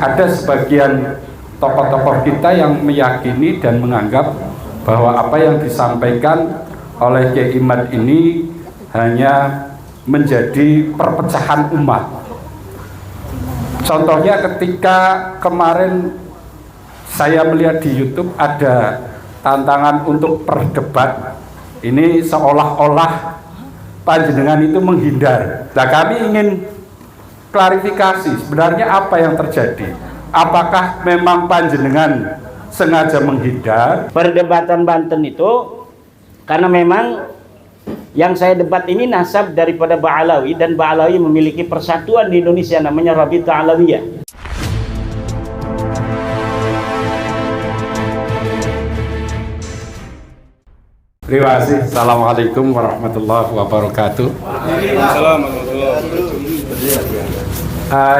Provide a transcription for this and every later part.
ada sebagian tokoh-tokoh kita yang meyakini dan menganggap bahwa apa yang disampaikan oleh Kiai Imad ini hanya menjadi perpecahan umat. Contohnya ketika kemarin saya melihat di YouTube ada tantangan untuk berdebat, ini seolah-olah panjenengan itu menghindar. Nah, kami ingin klarifikasi sebenarnya apa yang terjadi. Apakah memang panjenengan sengaja menghindar? Perdebatan Banten itu karena memang yang saya debat ini nasab daripada Ba'alawi, dan Ba'alawi memiliki persatuan di Indonesia namanya Rabita Alawiyah. Terima kasih. Assalamualaikum warahmatullahi wabarakatuh.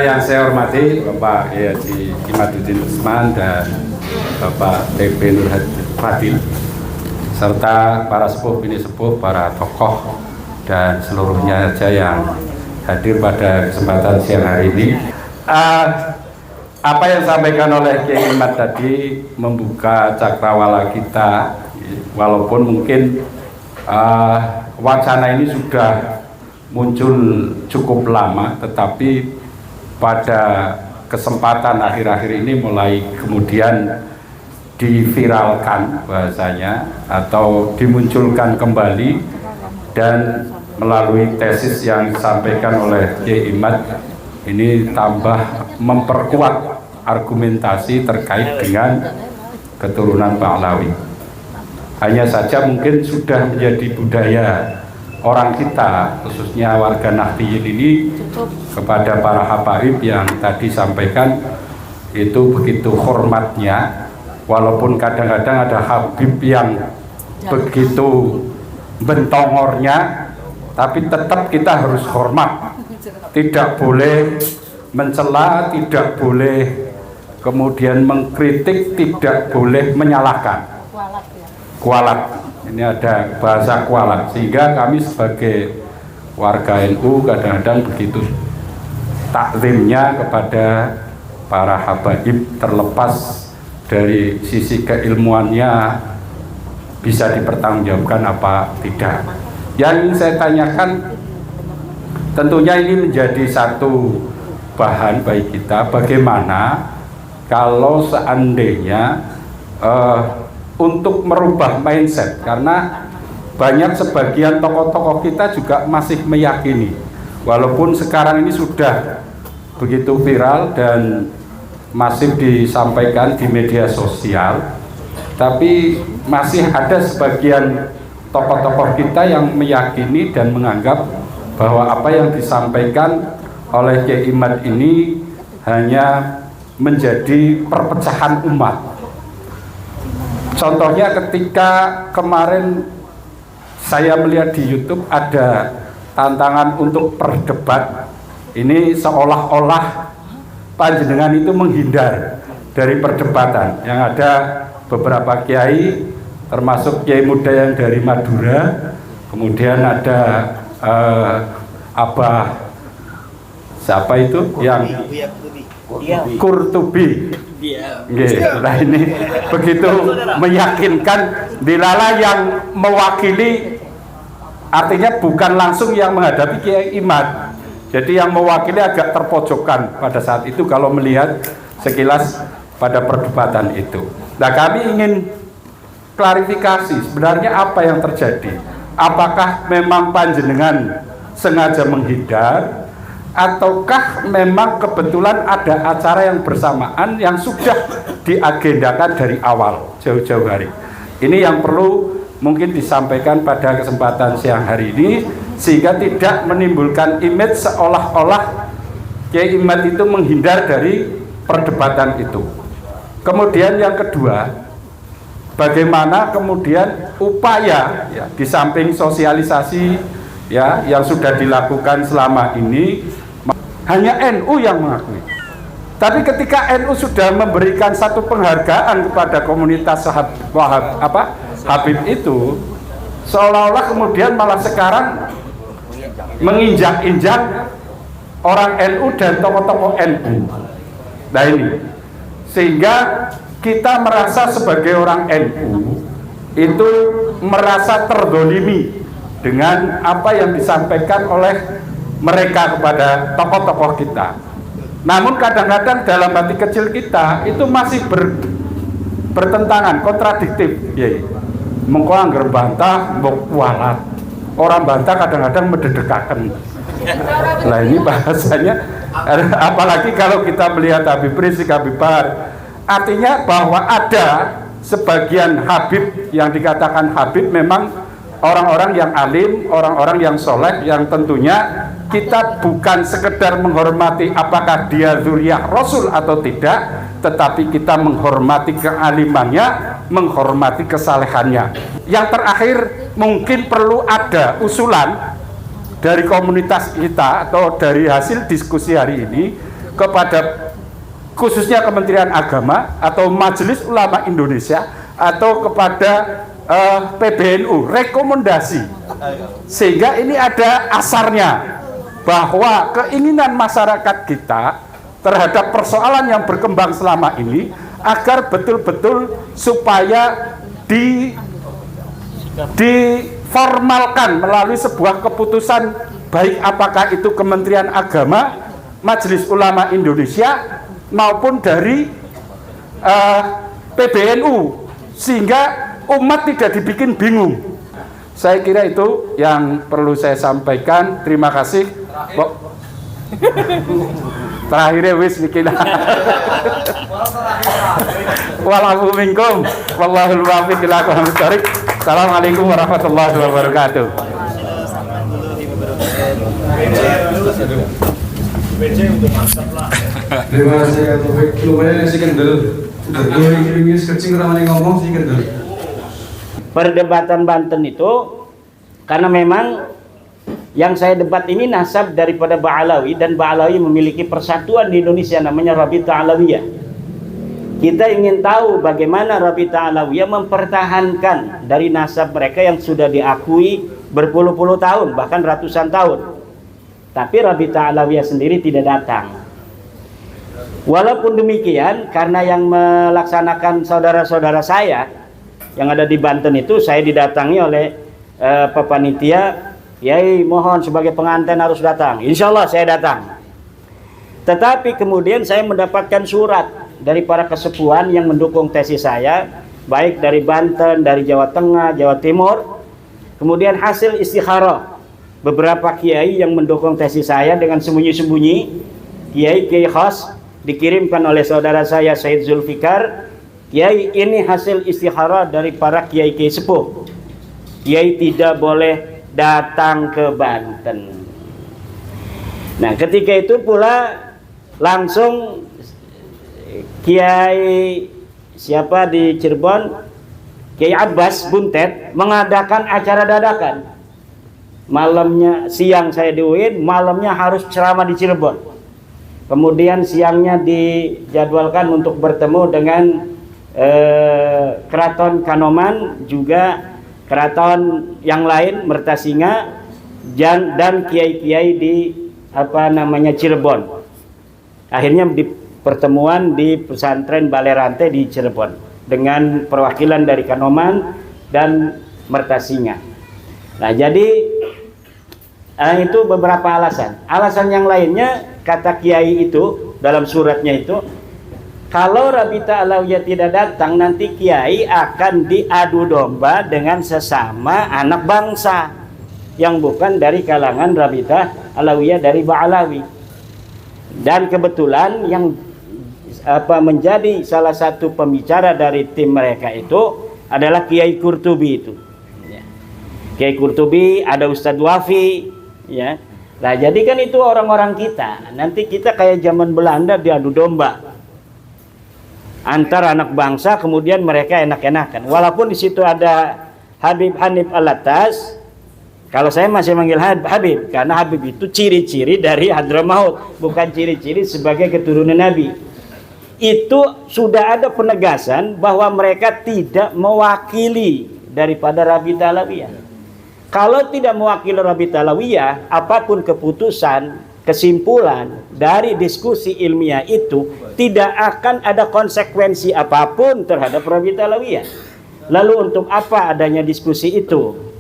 Yang saya hormati Bapak Haji Imaduddin Usman dan Bapak TP Nur Fadil, serta para sepuh bini sepuh, para tokoh dan seluruhnya saja yang hadir pada kesempatan siang hari ini. Apa yang disampaikan oleh Kiai Imad tadi membuka cakrawala kita, walaupun mungkin wacana ini sudah muncul cukup lama, tetapi pada kesempatan akhir-akhir ini mulai kemudian diviralkan bahasanya atau dimunculkan kembali, dan melalui tesis yang disampaikan oleh Kiai Imad ini tambah memperkuat argumentasi terkait dengan keturunan Ba'alawi. Hanya saja mungkin sudah menjadi budaya orang kita, khususnya warga Nahdliyin ini, kepada para habaib yang tadi sampaikan itu begitu hormatnya, walaupun kadang-kadang ada habib yang begitu bentongornya, tapi tetap kita harus hormat, tidak boleh mencela, tidak boleh kemudian mengkritik, tidak boleh menyalahkan. Kualat, ini ada bahasa kualat, sehingga kami sebagai warga NU kadang-kadang begitu takzimnya kepada para habaib, terlepas dari sisi keilmuannya bisa dipertanggungjawabkan apa tidak. Yang ingin saya tanyakan, tentunya ini menjadi satu bahan bagi kita, bagaimana kalau seandainya untuk merubah mindset, karena banyak sebagian tokoh-tokoh kita juga masih meyakini, walaupun sekarang ini sudah begitu viral dan masih disampaikan di media sosial, tapi masih ada sebagian tokoh-tokoh kita yang meyakini dan menganggap bahwa apa yang disampaikan oleh Kiai Imad ini hanya menjadi perpecahan umat. Contohnya ketika kemarin saya melihat di YouTube ada tantangan untuk berdebat, ini seolah-olah panjenengan itu menghindar dari perdebatan. Yang ada beberapa kiai, termasuk kiai muda yang dari Madura, kemudian ada Abah siapa itu yang Qurtubi. Nah, ini begitu meyakinkan, dilala yang mewakili, artinya bukan langsung yang menghadapi Kiai Imad, jadi yang mewakili agak terpojokkan pada saat itu kalau melihat sekilas pada perdebatan itu. Nah, kami ingin klarifikasi sebenarnya apa yang terjadi. Apakah memang panjenengan sengaja menghindar, ataukah memang kebetulan ada acara yang bersamaan yang sudah diagendakan dari awal jauh-jauh hari? Ini yang perlu mungkin disampaikan pada kesempatan siang hari ini, sehingga tidak menimbulkan image seolah-olah Kiai Imad itu menghindar dari perdebatan itu. Kemudian yang kedua, bagaimana kemudian upaya ya, di samping sosialisasi ya yang sudah dilakukan selama ini, hanya NU yang mengakui. Tapi ketika NU sudah memberikan satu penghargaan kepada komunitas Habib itu, seolah-olah kemudian malah sekarang menginjak-injak orang NU dan tokoh-tokoh NU. Nah ini, sehingga kita merasa sebagai orang NU itu merasa terdolimi dengan apa yang disampaikan oleh mereka kepada tokoh-tokoh kita. Namun kadang-kadang dalam hati kecil kita itu masih bertentangan, kontradiktif. Ya, mengko angger bantah mbok kualat. Orang bantah kadang-kadang mendedekaken. Nah ini bahasanya, apalagi kalau kita melihat Habib Rizik, Habib Bahar, artinya bahwa ada sebagian Habib yang dikatakan Habib memang orang-orang yang alim, orang-orang yang soleh, yang tentunya kita bukan sekedar menghormati apakah dia zuriyah Rasul atau tidak, tetapi kita menghormati kealimannya, menghormati kesalehannya. Yang terakhir, mungkin perlu ada usulan dari komunitas kita atau dari hasil diskusi hari ini kepada khususnya Kementerian Agama atau Majelis Ulama Indonesia atau kepada PBNU, rekomendasi sehingga ini ada asarnya bahwa keinginan masyarakat kita terhadap persoalan yang berkembang selama ini agar betul-betul supaya diformalkan melalui sebuah keputusan, baik apakah itu Kementerian Agama, Majelis Ulama Indonesia maupun dari PBNU, sehingga umat tidak dibikin bingung. Saya kira itu yang perlu saya sampaikan. Terima kasih. Terakhirnya wis bikin. Walafu minkum wallahul muwaffiq ila aqwamit thoriq. Assalamualaikum warahmatullahi wabarakatuh. Terima kasih Kak Taufik. Lumayan sih kendel. Gue ingin sketching ramai ngomong sih kendel. Perdebatan Banten itu karena memang yang saya debat ini nasab daripada Ba'alawi, dan Ba'alawi memiliki persatuan di Indonesia namanya Rabita Alawiyah. Kita ingin tahu bagaimana Rabita Alawiyah mempertahankan dari nasab mereka yang sudah diakui berpuluh-puluh tahun, bahkan ratusan tahun. Tapi Rabita Alawiyah sendiri tidak datang. Walaupun demikian, karena yang melaksanakan saudara-saudara saya yang ada di Banten itu, saya didatangi oleh panitia, Yai mohon sebagai pengantin harus datang. Insya Allah saya datang. Tetapi kemudian saya mendapatkan surat dari para kesepuhan yang mendukung tesis saya, baik dari Banten, dari Jawa Tengah, Jawa Timur. Kemudian hasil istikharah beberapa kiai yang mendukung tesis saya dengan sembunyi-sembunyi, kiai khas, dikirimkan oleh saudara saya Said Zulfikar. Kiai, ini hasil istikharah dari para kiai-kiai sepuh. Kiai tidak boleh datang ke Banten. Nah, ketika itu pula langsung Kiai siapa di Cirebon, Kiai Abbas Buntet mengadakan acara dadakan. Malamnya, siang saya di UIN, malamnya harus ceramah di Cirebon. Kemudian siangnya dijadwalkan untuk bertemu dengan Keraton Kanoman, juga keraton yang lain Mertasinga, dan kiai-kiai di Cirebon. Akhirnya di pertemuan di pesantren Balerante di Cirebon dengan perwakilan dari Kanoman dan Mertasinga. Nah, jadi itu beberapa alasan. Alasan yang lainnya, kata kiai itu dalam suratnya itu, kalau Rabita Alawiyah tidak datang, nanti kiai akan diadu domba dengan sesama anak bangsa yang bukan dari kalangan Rabita Alawiyah dari Ba'alawi. Dan kebetulan yang menjadi salah satu pembicara dari tim mereka itu adalah Kiai Qurtubi itu. Kiai Qurtubi, ada Ustadz Wafi, ya. Nah, jadi kan itu orang-orang kita. Nanti kita kayak zaman Belanda diadu domba antar anak bangsa, kemudian mereka enak-enakan. Walaupun di situ ada Habib Hanif Alatas, kalau saya masih manggil Habib, karena Habib itu ciri-ciri dari Hadramaut, bukan ciri-ciri sebagai keturunan Nabi. Itu sudah ada penegasan bahwa mereka tidak mewakili daripada Rabita Alawiyah. Kalau tidak mewakili Rabita Alawiyah, apapun keputusan kesimpulan dari diskusi ilmiah itu tidak akan ada konsekuensi apapun terhadap Rabita Alawiyah. Lalu untuk apa adanya diskusi itu?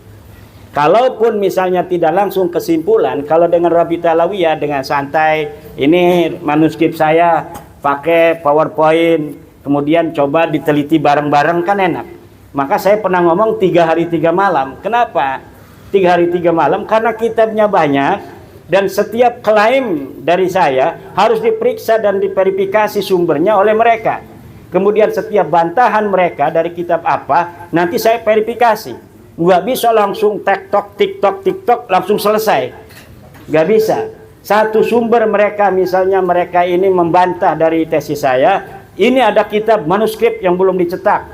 Kalaupun misalnya tidak langsung kesimpulan, kalau dengan Rabita Alawiyah dengan santai, ini manuskrip saya pakai PowerPoint, kemudian coba diteliti bareng-bareng kan enak. Maka saya pernah ngomong 3 hari 3 malam. Kenapa 3 hari 3 malam? Karena kitabnya banyak dan setiap klaim dari saya harus diperiksa dan diverifikasi sumbernya oleh mereka. Kemudian setiap bantahan mereka dari kitab apa nanti saya verifikasi. Nggak bisa langsung tiktok langsung selesai, nggak bisa. Satu sumber mereka, misalnya mereka ini membantah dari tesis saya, ini ada kitab manuskrip yang belum dicetak,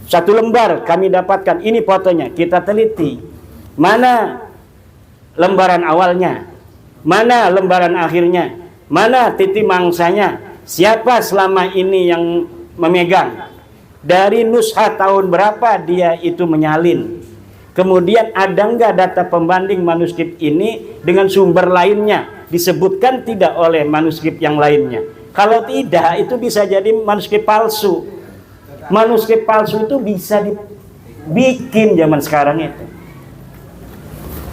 1 lembar kami dapatkan, ini fotonya, kita teliti mana lembaran awalnya, mana lembaran akhirnya, mana titik mangsanya, siapa selama ini yang memegang, dari nushah tahun berapa dia itu menyalin, kemudian ada nggak data pembanding manuskrip ini dengan sumber lainnya, disebutkan tidak oleh manuskrip yang lainnya. Kalau tidak, itu bisa jadi manuskrip palsu. Manuskrip palsu itu bisa dibikin zaman sekarang itu.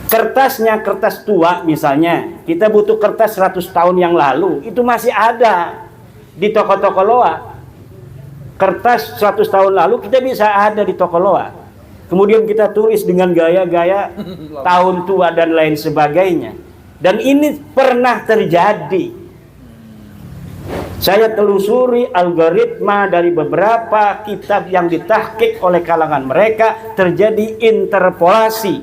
Kertasnya kertas tua misalnya, kita butuh kertas 100 tahun yang lalu, itu masih ada di toko-toko loa. Kertas 100 tahun lalu kita bisa ada di toko loa. Kemudian kita tulis dengan gaya-gaya tahun tua dan lain sebagainya. Dan ini pernah terjadi. Saya telusuri algoritma dari beberapa kitab yang ditahqiq oleh kalangan mereka, terjadi interpolasi,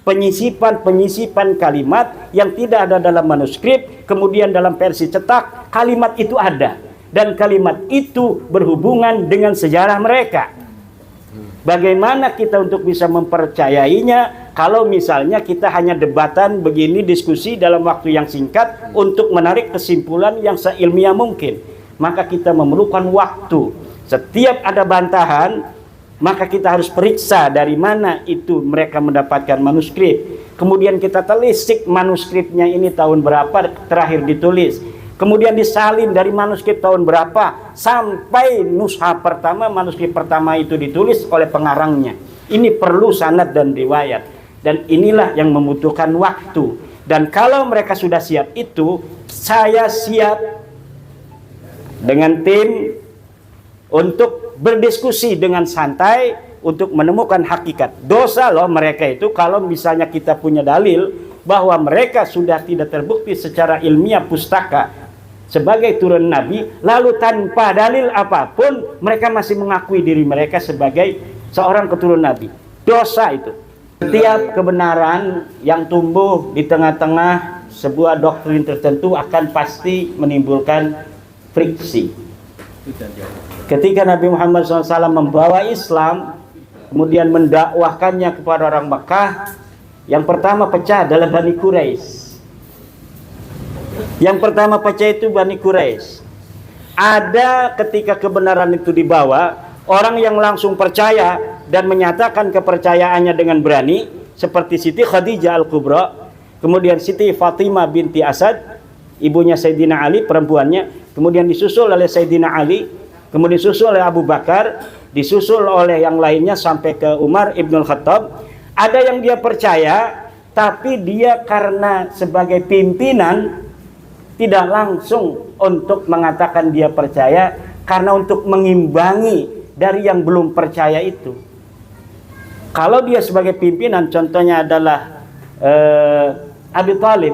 penyisipan kalimat yang tidak ada dalam manuskrip, kemudian dalam versi cetak kalimat itu ada, dan kalimat itu berhubungan dengan sejarah mereka. Bagaimana kita untuk bisa mempercayainya kalau misalnya kita hanya debatan begini, diskusi dalam waktu yang singkat untuk menarik kesimpulan yang seilmiah mungkin? Maka kita memerlukan waktu. Setiap ada bantahan, maka kita harus periksa dari mana itu mereka mendapatkan manuskrip. Kemudian kita telisik manuskripnya ini tahun berapa terakhir ditulis. Kemudian disalin dari manuskrip tahun berapa sampai nushah pertama, manuskrip pertama itu ditulis oleh pengarangnya. Ini perlu sanad dan riwayat, dan inilah yang membutuhkan waktu. Dan kalau mereka sudah siap itu, saya siap dengan tim untuk berdiskusi dengan santai untuk menemukan hakikat. Dosa loh mereka itu kalau misalnya kita punya dalil bahwa mereka sudah tidak terbukti secara ilmiah pustaka sebagai turun Nabi, lalu tanpa dalil apapun mereka masih mengakui diri mereka sebagai seorang keturunan Nabi. Dosa itu. Setiap kebenaran yang tumbuh di tengah-tengah sebuah doktrin tertentu akan pasti menimbulkan friksi. Ketika Nabi Muhammad SAW membawa Islam, kemudian mendakwahkannya kepada orang Mekah, yang pertama pecah adalah Bani Quraisy. Yang pertama pecah itu Bani Quraisy. Ada ketika kebenaran itu dibawa, orang yang langsung percaya dan menyatakan kepercayaannya dengan berani, seperti Siti Khadijah Al-Kubra, kemudian Siti Fatimah binti Asad, ibunya Sayyidina Ali, perempuannya, kemudian disusul oleh Sayyidina Ali, kemudian disusul oleh Abu Bakar, disusul oleh yang lainnya sampai ke Umar Ibnul Khattab. Ada yang dia percaya, tapi dia karena sebagai pimpinan tidak langsung untuk mengatakan dia percaya, karena untuk mengimbangi dari yang belum percaya itu. Kalau dia sebagai pimpinan, contohnya adalah Abi Thalib.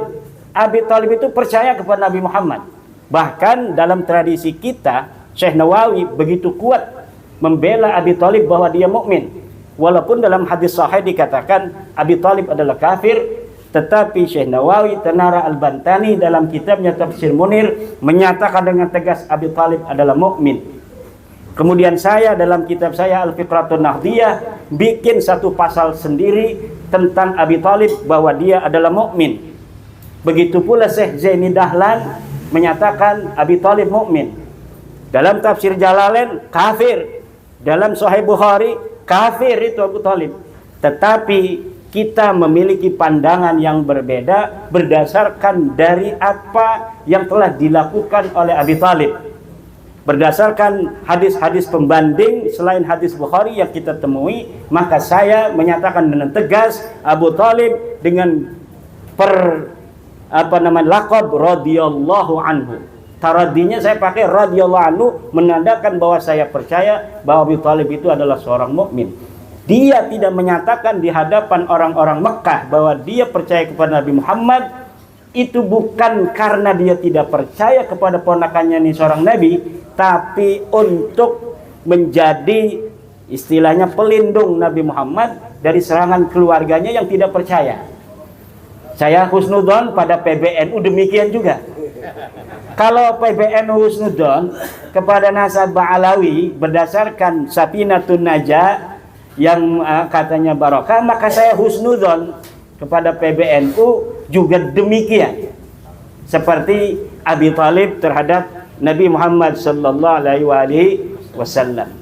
Abi Thalib itu percaya kepada Nabi Muhammad. Bahkan dalam tradisi kita, Syekh Nawawi begitu kuat membela Abi Thalib bahwa dia mukmin. Walaupun dalam hadis sahih dikatakan Abi Thalib adalah kafir, tetapi Syekh Nawawi Tanara Al-Bantani dalam kitabnya Tafsir Munir menyatakan dengan tegas Abi Thalib adalah mukmin. Kemudian saya dalam kitab saya Al-Fiqratun Nahdiyah bikin satu pasal sendiri tentang Abi Thalib bahwa dia adalah mukmin. Begitu pula Syekh Zaini Dahlan menyatakan Abi Thalib mukmin. Dalam tafsir Jalalain kafir. Dalam Sahih Bukhari kafir itu Abu Thalib. Tetapi kita memiliki pandangan yang berbeda berdasarkan dari apa yang telah dilakukan oleh Abi Thalib. Berdasarkan hadis-hadis pembanding selain hadis Bukhari yang kita temui, maka saya menyatakan dengan tegas Abu Thalib dengan laqab radhiyallahu anhu. Taradinya saya pakai radhiyallahu anhu, menandakan bahwa saya percaya bahwa Abu Thalib itu adalah seorang mukmin. Dia tidak menyatakan di hadapan orang-orang Mekah bahwa dia percaya kepada Nabi Muhammad. Itu bukan karena dia tidak percaya kepada ponakannya ini seorang nabi, tapi untuk menjadi istilahnya pelindung Nabi Muhammad dari serangan keluarganya yang tidak percaya. Saya husnudzon pada PBNU demikian juga. Kalau PBNU husnudzon kepada nasabah Alawi berdasarkan Safinatun Najah yang katanya barokah, maka saya husnudzon kepada PBNU juga demikian, seperti Abi Thalib terhadap Nabi Muhammad sallallahu alaihi wasallam.